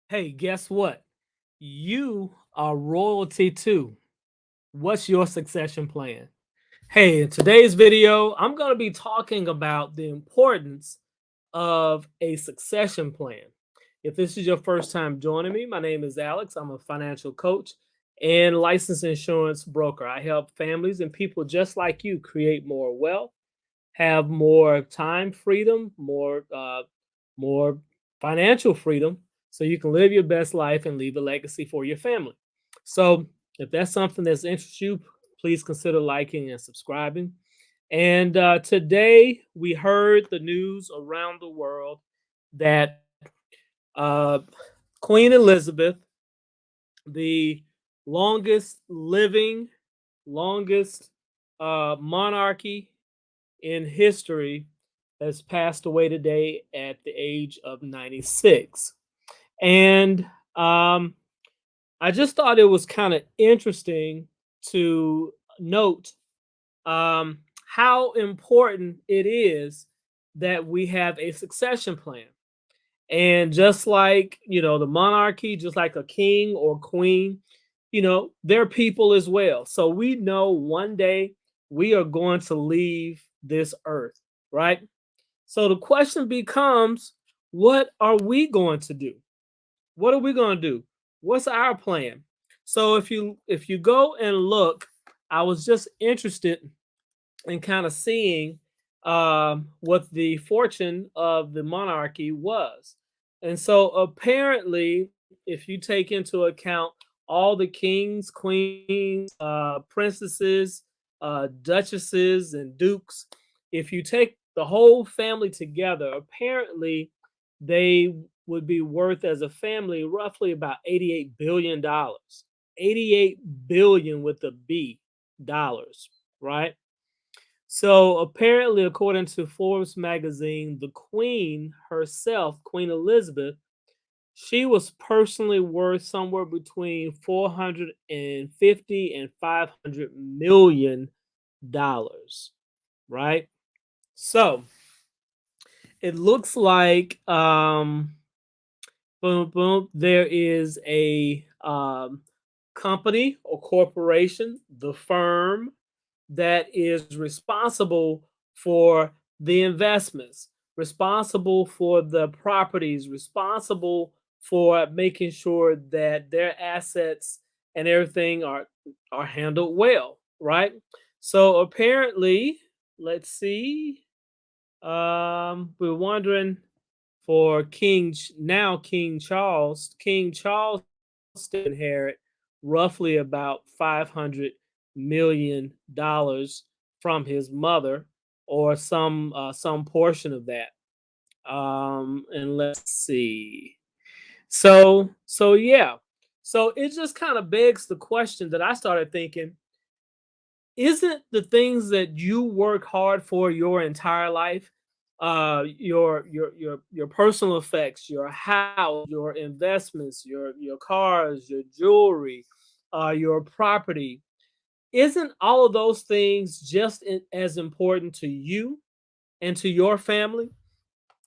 Hey, guess what? You are royalty too. What's your succession plan? Hey, in today's video, I'm going to be talking about the importance of a succession plan. If this is your first time joining me, my name is Alex. I'm a financial coach and licensed insurance broker. I help families and people just like you create more wealth, have more time freedom, more financial freedom, so you can live your best life and leave a legacy for your family. So, if that's something that's interests you, please consider liking and subscribing. And today we heard the news around the world that uh, Queen Elizabeth, the longest living, longest monarchy in history, has passed away today at the age of 96. And um, I just thought it was kind of interesting to note how important it is that we have a succession plan. And just like, the monarchy, just like a king or queen, they're people as well. So we know one day we are going to leave this earth, right? So the question becomes, what are we going to do? What are we going to do? What's our plan? So if you go and look, I was just interested in kind of seeing what the fortune of the monarchy was. And so apparently, if you take into account all the kings, queens, princesses, duchesses, and dukes, if you take the whole family together, apparently they would be worth as a family roughly about $88 billion. 88 billion with a B dollars, right? So apparently, according to Forbes magazine, the Queen herself, Queen Elizabeth, she was personally worth somewhere between 450 and 500 million dollars, right? So it looks like boom boom there is a company or corporation, the firm that is responsible for the investments, responsible for the properties, responsible for making sure that their assets and everything are handled well, right? So apparently, let's see. We're wondering for King Charles. King Charles still inherit roughly about $500 million from his mother, or some portion of that. And let's see. So yeah. So it just kind of begs the question that I started thinking: isn't the things that you work hard for your entire life, your personal effects, your house, your investments, your cars, your jewelry, your property, isn't all of those things just as important to you and to your family?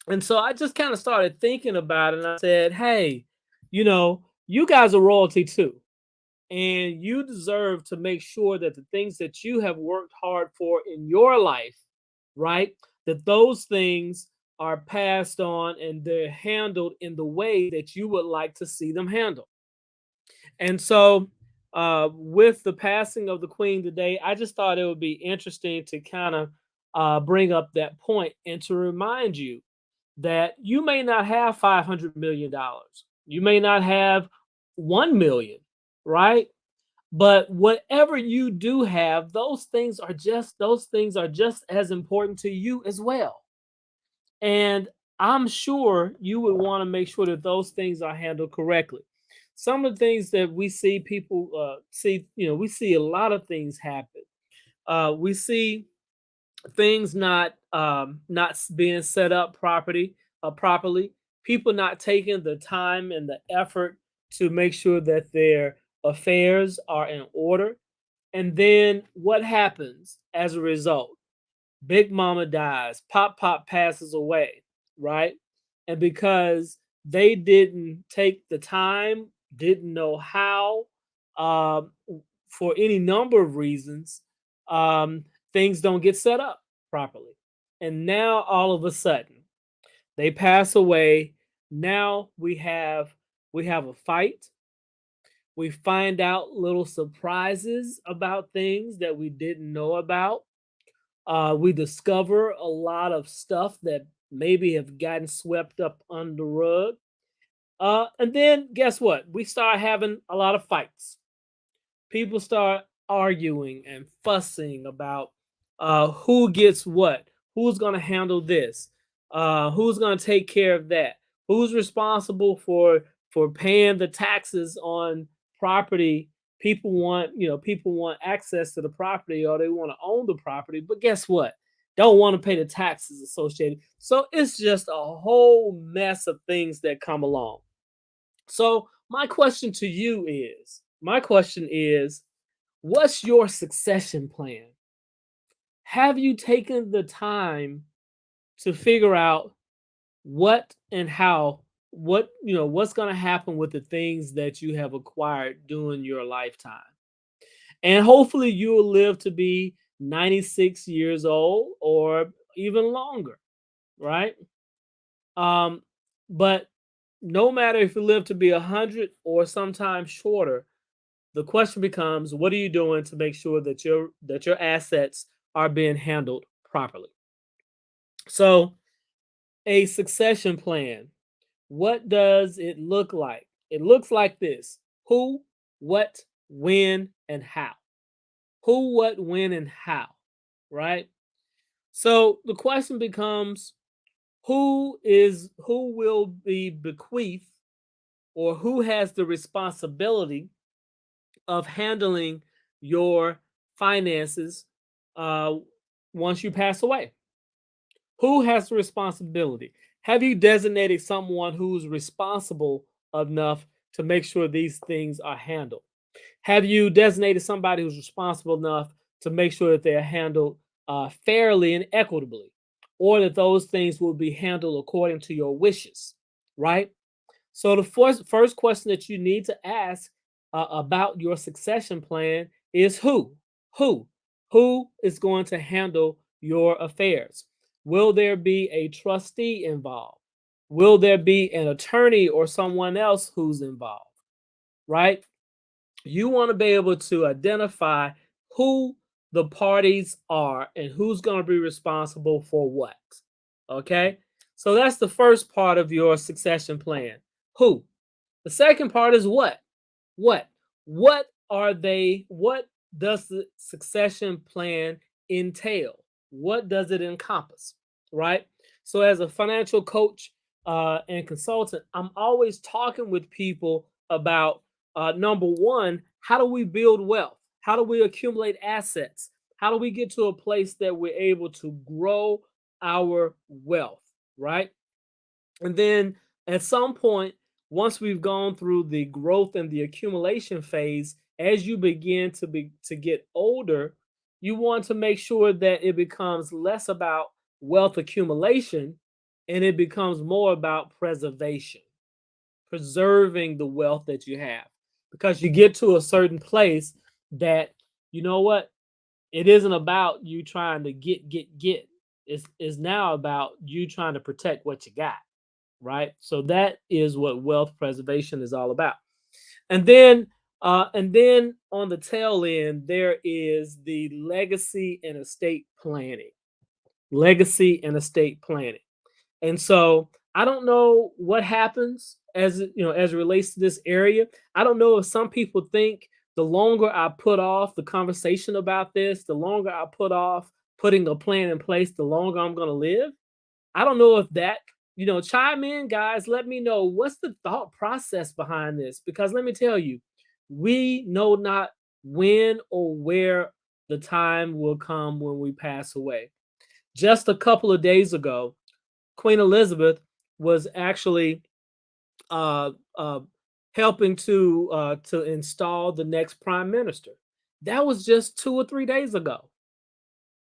And so I just kind of started thinking about it, and I said, hey, you guys are royalty too, and you deserve to make sure that the things that you have worked hard for in your life, right, that those things are passed on and they're handled in the way that you would like to see them handled. And so, with the passing of the queen today, I just thought it would be interesting to kind of bring up that point and to remind you that you may not have $500 million, you may not have 1 million, right? But whatever you do have, those things are just as important to you as well. And I'm sure you would want to make sure that those things are handled correctly. Some of the things that we see people see, we see a lot of things happen. We see things not being set up properly. People not taking the time and the effort to make sure that their affairs are in order. And then what happens as a result? Big Mama dies, Pop passes away, right? And because they didn't take the time, didn't know how, um, for any number of reasons, um, things don't get set up properly. And now all of a sudden, they pass away. Now we have a fight. We find out little surprises about things that we didn't know about. We discover a lot of stuff that maybe have gotten swept up under the rug. And then guess what? We start having a lot of fights. People start arguing and fussing about who gets what, who's going to handle this, who's going to take care of that, who's responsible for paying the taxes on property. People want access to the property, or they want to own the property, but guess what? Don't want to pay the taxes associated. So it's just a whole mess of things that come along. So my question is, what's your succession plan? Have you taken the time to figure out what and how, what's going to happen with the things that you have acquired during your lifetime? And hopefully you'll live to be 96 years old or even longer, right? Um, but no matter if you live to be 100 or sometimes shorter, the question becomes, what are you doing to make sure that your assets are being handled properly? So, a succession plan, what does it look like? It looks like this: who, what, when, and how. Who, what, when, and how, right? So the question becomes, who will be bequeathed, or who has the responsibility of handling your finances uh, once you pass away? Who has the responsibility? Have you designated someone who's responsible enough to make sure these things are handled? Have you designated somebody who's responsible enough to make sure that they're handled fairly and equitably, or that those things will be handled according to your wishes, right? So the first question that you need to ask about your succession plan is who? Who? Who is going to handle your affairs? Will there be a trustee involved? Will there be an attorney or someone else who's involved? Right? You want to be able to identify who the parties are and who's going to be responsible for what. Okay? So that's the first part of your succession plan. Who? The second part is what? What? What are they? What does the succession plan entail? What does it encompass? Right? So, as a financial coach and consultant, I'm always talking with people about number one, how do we build wealth? How do we accumulate assets? How do we get to a place that we're able to grow our wealth? Right? And then at some point, once we've gone through the growth and the accumulation phase, as you begin to get older, you want to make sure that it becomes less about wealth accumulation and it becomes more about preservation, preserving the wealth that you have. Because you get to a certain place that, you know what, it isn't about you trying to get. It's now about you trying to protect what you got, right? So that is what wealth preservation is all about. And then on the tail end, there is the legacy and estate planning. Legacy and estate planning. And so I don't know what happens as it relates to this area. I don't know if some people think the longer I put off the conversation about this, the longer I put off putting a plan in place, the longer I'm going to live. I don't know if chime in, guys. Let me know what's the thought process behind this. Because let me tell you, we know not when or where the time will come when we pass away. Just a couple of days ago, Queen Elizabeth was actually uh, uh, helping to install the next prime minister. That was just 2 or 3 days ago,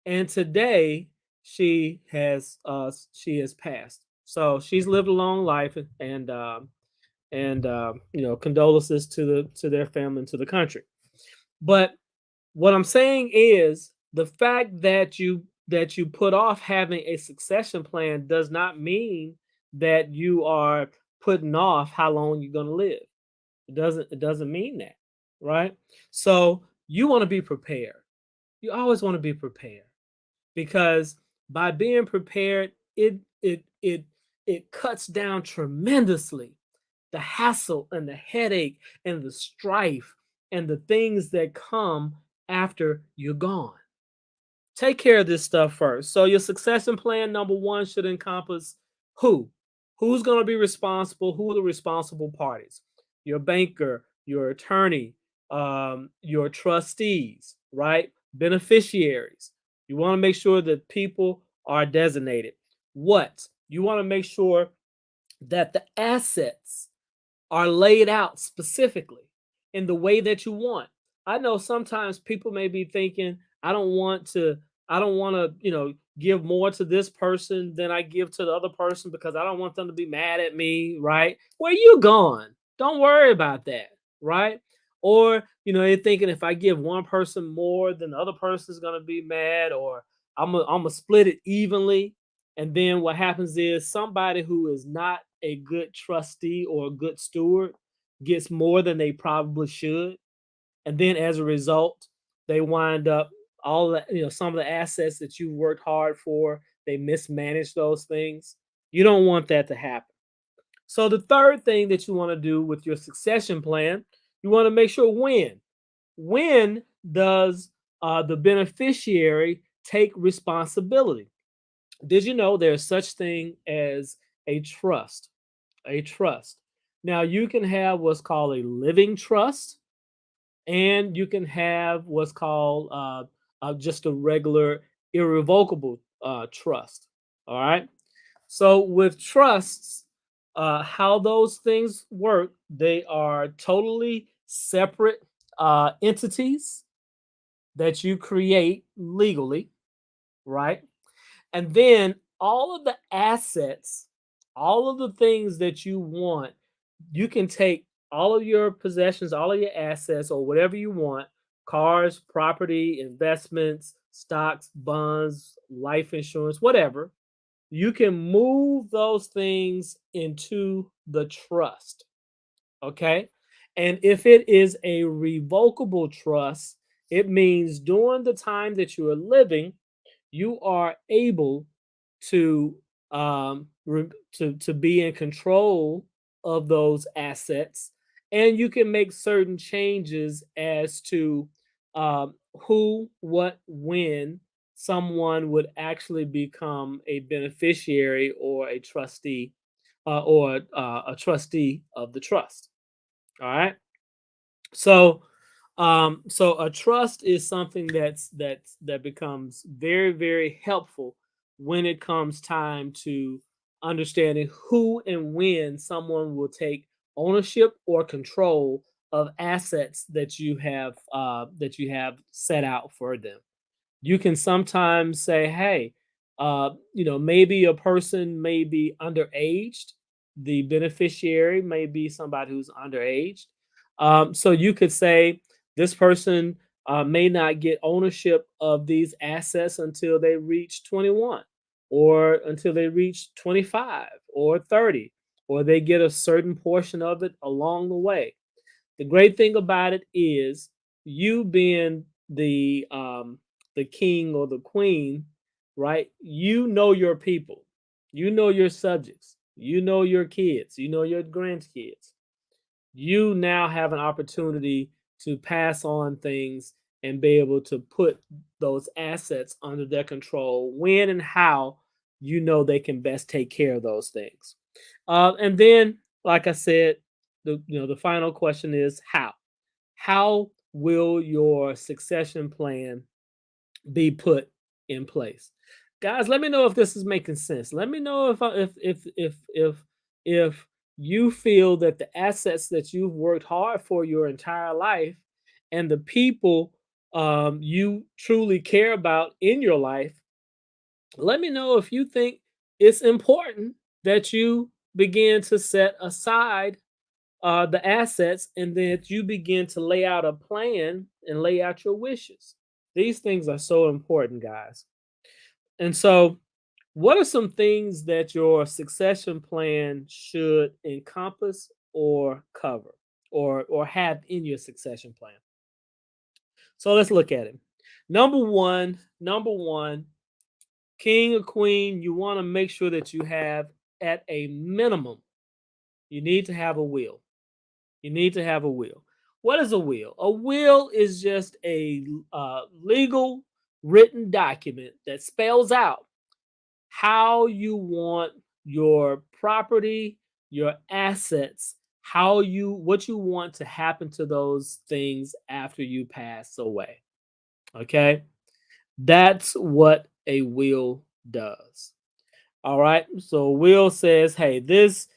and today she has passed. So she's lived a long life, condolences to their family and to the country. But what I'm saying is the fact that you put off having a succession plan does not mean that you are putting off how long you're going to live. It doesn't mean that, right? So you want to be prepared. You always want to be prepared because by being prepared, it cuts down tremendously the hassle and the headache and the strife and the things that come after you're gone. Take care of this stuff first. So your succession plan number one should encompass who? Who's going to be responsible? Who are the responsible parties? Your banker, your attorney, your trustees, right? Beneficiaries. You want to make sure that people are designated. What? You want to make sure that the assets are laid out specifically in the way that you want. I know sometimes people may be thinking, I don't want to, give more to this person than I give to the other person because I don't want them to be mad at me, right? Where you going? Don't worry about that, right? Or, you're thinking if I give one person more, then the other person's going to be mad, or I'm gonna split it evenly. And then what happens is somebody who is not a good trustee or a good steward gets more than they probably should. And then as a result, they wind up all that, some of the assets that you worked hard for, they mismanage those things. You don't want that to happen. So the third thing that you want to do with your succession plan, you want to make sure when does the beneficiary take responsibility? Did you know there's such thing as a trust? A trust. Now you can have what's called a living trust, and you can have what's called just a regular irrevocable trust. All right. So with trusts, how those things work, they are totally separate entities that you create legally, right? And then all of the assets, all of the things that you want, you can take all of your possessions, all of your assets, or whatever you want, cars, property, investments, stocks, bonds, life insurance, whatever. You can move those things into the trust. Okay. And if it is a revocable trust, it means during the time that you are living, you are able to to be in control of those assets, and you can make certain changes as to who, what, when someone would actually become a beneficiary or a trustee, or a trustee of the trust. All right. So a trust is something that becomes very, very helpful when it comes time to understanding who and when someone will take ownership or control of assets that you have set out for them. You can sometimes say, hey, maybe a person may be underaged. The beneficiary may be somebody who's underaged. So you could say this person may not get ownership of these assets until they reach 21, or until they reach 25 or 30, or they get a certain portion of it along the way. The great thing about it is you being the king or the queen, right? You know your people, you know your subjects, you know your kids, you know your grandkids. You now have an opportunity to pass on things and be able to put those assets under their control when and how you know they can best take care of those things. And then, like I said, the final question is how. How will your succession plan be put in place? Guys, let me know if this is making sense. Let me know if you feel that the assets that you've worked hard for your entire life and the people you truly care about in your life, let me know if you think it's important that you begin to set aside the assets, and then you begin to lay out a plan and lay out your wishes. These things are so important, guys. And so, what are some things that your succession plan should encompass or cover or have in your succession plan? So let's look at it. Number one, king or queen, you want to make sure that you have at a minimum, you need to have a will. You need to have a will. What is a will? A will is just a legal written document that spells out how you want your property, your assets, what you want to happen to those things after you pass away. Okay? That's what a will does. All right. So will says, hey, this,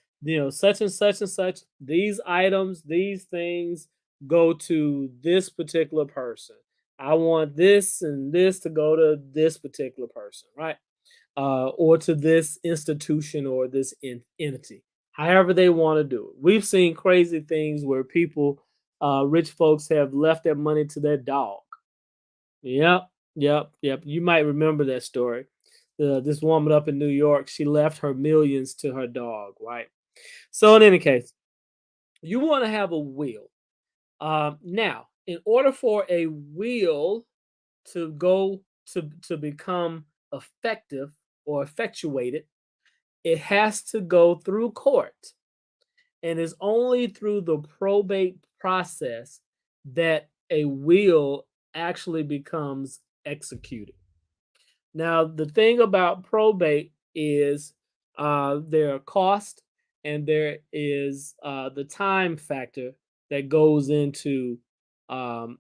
such and such and such, these items, these things go to this particular person. I want this and this to go to this particular person, right? Or to this institution or this entity, however they want to do it. We've seen crazy things where people, rich folks, have left their money to their dog. Yep, yep. You might remember that story. This woman up in New York, she left her millions to her dog, right? So, in any case, you want to have a will. Now, in order for a will to go to become effective or effectuated, it has to go through court, and it's only through the probate process that a will actually becomes executed. Now, the thing about probate is there are cost and there is the time factor that um,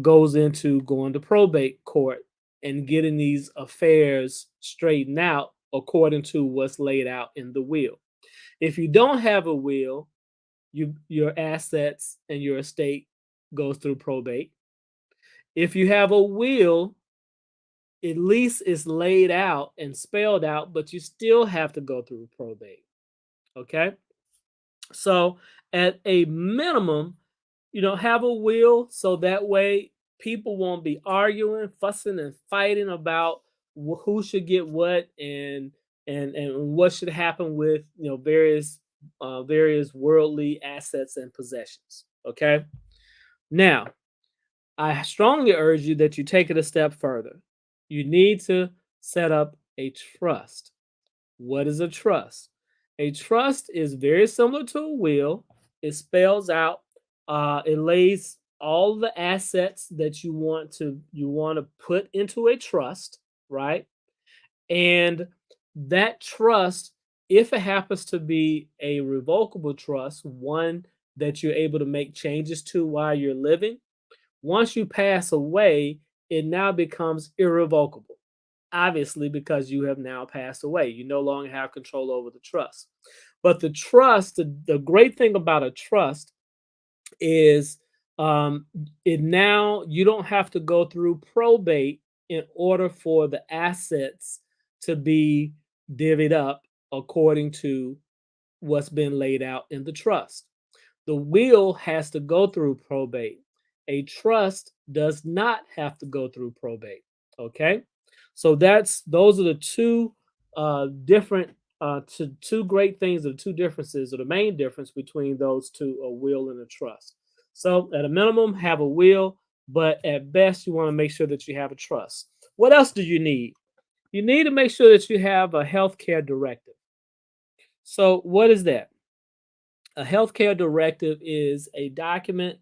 goes into going to probate court and getting these affairs straightened out according to what's laid out in the will. If you don't have a will, your assets and your estate goes through probate. If you have a will, at least it's laid out and spelled out, but you still have to go through probate. Okay. So at a minimum, have a will so that way people won't be arguing, fussing, and fighting about who should get what and what should happen with various worldly assets and possessions. Okay. Now, I strongly urge you that you take it a step further. You need to set up a trust. What is a trust? A trust is very similar to a will. It spells out, it lays all the assets that you want to put into a trust, right? And that trust, if it happens to be a revocable trust, one that you're able to make changes to while you're living, once you pass away, it now becomes irrevocable. Obviously, because you have now passed away, you no longer have control over the trust. But the trust, the great thing about a trust is it now you don't have to go through probate in order for the assets to be divvied up according to what's been laid out in the trust. The will has to go through probate. A trust does not have to go through probate. Okay, so those are the two different two great things, or two differences, or the main difference between those two: a will and a trust. So at a minimum, have a will, but at best, you want to make sure that you have a trust. What else do you need? You need to make sure that you have a healthcare directive. So what is that? A healthcare directive is a document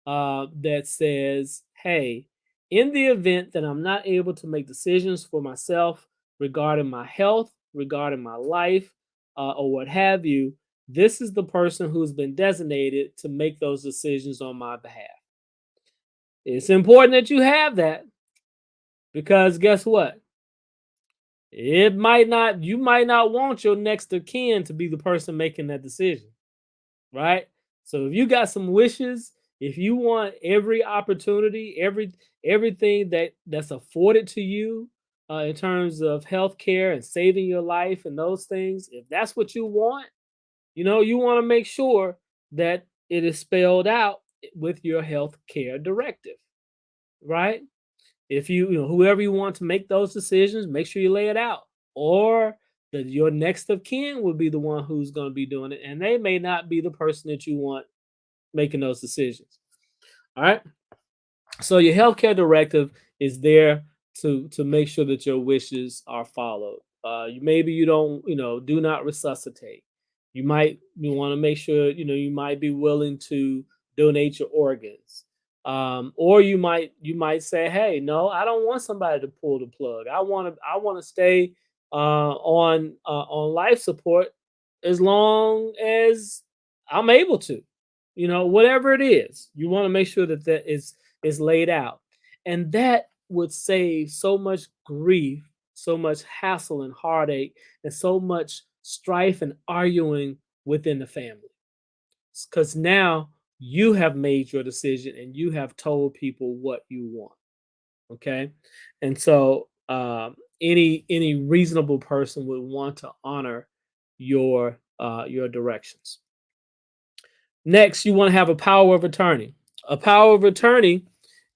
that says, hey, in the event that I'm not able to make decisions for myself regarding my health, regarding my life, or what have you, this is the person who's been designated to make those decisions on my behalf. It's important that you have that because guess what? You might not want your next of kin to be the person making that decision, right? So if you got some wishes, if you want every opportunity, everything that's afforded to you in terms of healthcare and saving your life and those things, if that's what you want, you want to make sure that it is spelled out with your healthcare directive, right? If whoever you want to make those decisions, make sure you lay it out. Or that your next of kin will be the one who's going to be doing it, and they may not be the person that you want making those decisions. All right. So your healthcare directive is there to make sure that your wishes are followed. Maybe you don't, do not resuscitate. You want to make sure you might be willing to donate your organs, or you might say, hey, no, I don't want somebody to pull the plug. I want to stay on life support as long as I'm able to. Whatever it is, you want to make sure that is laid out. And that would save so much grief, so much hassle and heartache, and so much strife and arguing within the family. Because now you have made your decision and you have told people what you want. Okay. And so any reasonable person would want to honor your directions. Next, you want to have a power of attorney. A power of attorney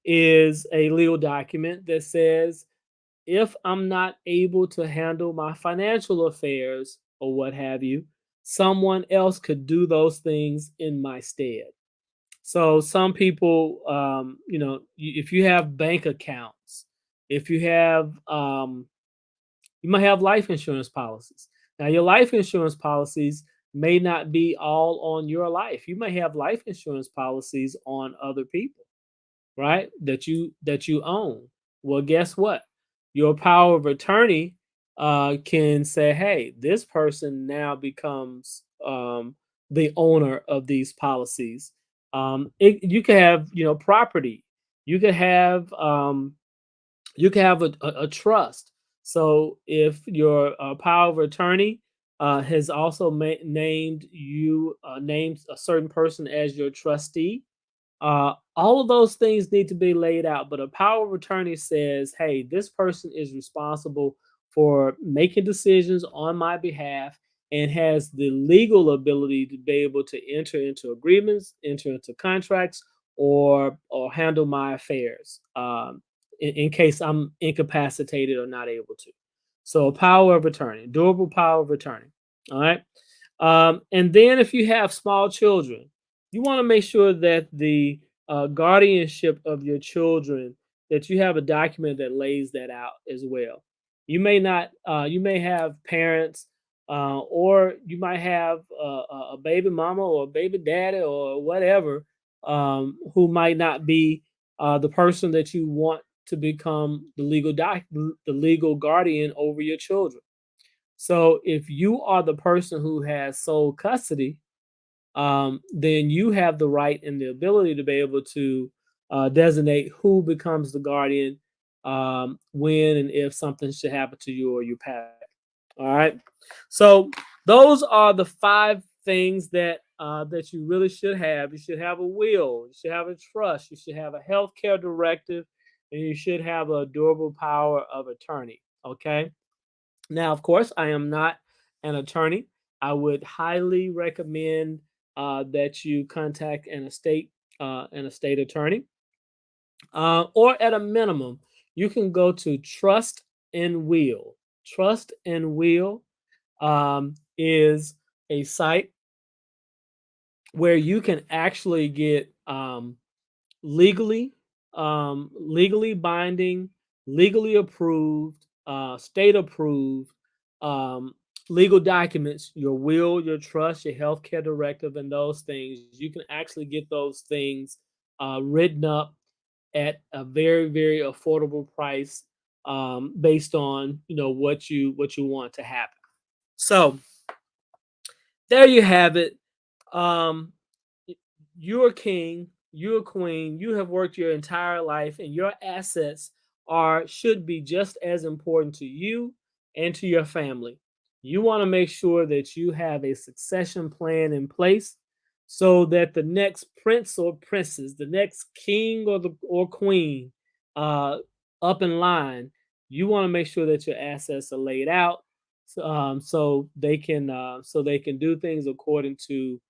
is a legal document that says if I'm not able to handle my financial affairs or what have you, someone else could do those things in my stead. So some people, if you have bank accounts, if you might have life insurance policies. Now, your life insurance policies may not be all on your life. You may have life insurance policies on other people, right? That you own. Well, guess what? Your power of attorney can say, "Hey, this person now becomes the owner of these policies." You can have, property. You could have a trust. So if your power of attorney has also named a certain person as your trustee, all of those things need to be laid out. But a power of attorney says, hey, this person is responsible for making decisions on my behalf and has the legal ability to be able to enter into agreements, enter into contracts, or handle my affairs in case I'm incapacitated or not able to. So a power of attorney, durable power of attorney. All right. And then if you have small children, you want to make sure that the guardianship of your children, that you have a document that lays that out as well. You may not, you may have parents, or you might have a baby mama or a baby daddy or whatever, who might not be the person that you want to become the legal guardian over your children. So if you are the person who has sole custody, then you have the right and the ability to be able to designate who becomes the guardian when and if something should happen to you or you pass. All right. So those are the five things that you really should have. You should have a will. You should have a trust. You should have a healthcare directive, and you should have a durable power of attorney. Okay. Now, of course, I am not an attorney. I would highly recommend that you contact an estate attorney, or at a minimum, you can go to Trust and Will. Trust and Will is a site where you can actually get legally legally binding, legally approved, state approved legal documents, your will, your trust, your healthcare directive, and those things. You can actually get those things written up at a very, very affordable price, based on what you want to happen. So there you have it. Um, you're a king, you're a queen, you have worked your entire life, and your assets are should be just as important to you and to your family. You want to make sure that you have a succession plan in place so that the next prince or princess, the next king or queen uh, up in line You want to make sure that your assets are laid out, so they can do things according to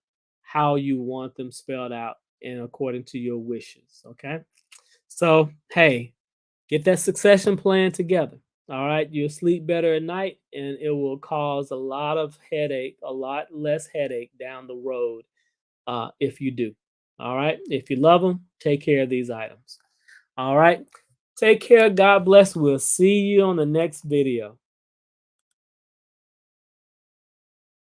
how you want them spelled out and according to your wishes. Okay. So hey, get that succession plan together. All right. You'll sleep better at night and it will cause a lot of headache, a lot less headache down the road if you do. All right. If you love them, take care of these items. All right. Take care. God bless. We'll see you on the next video.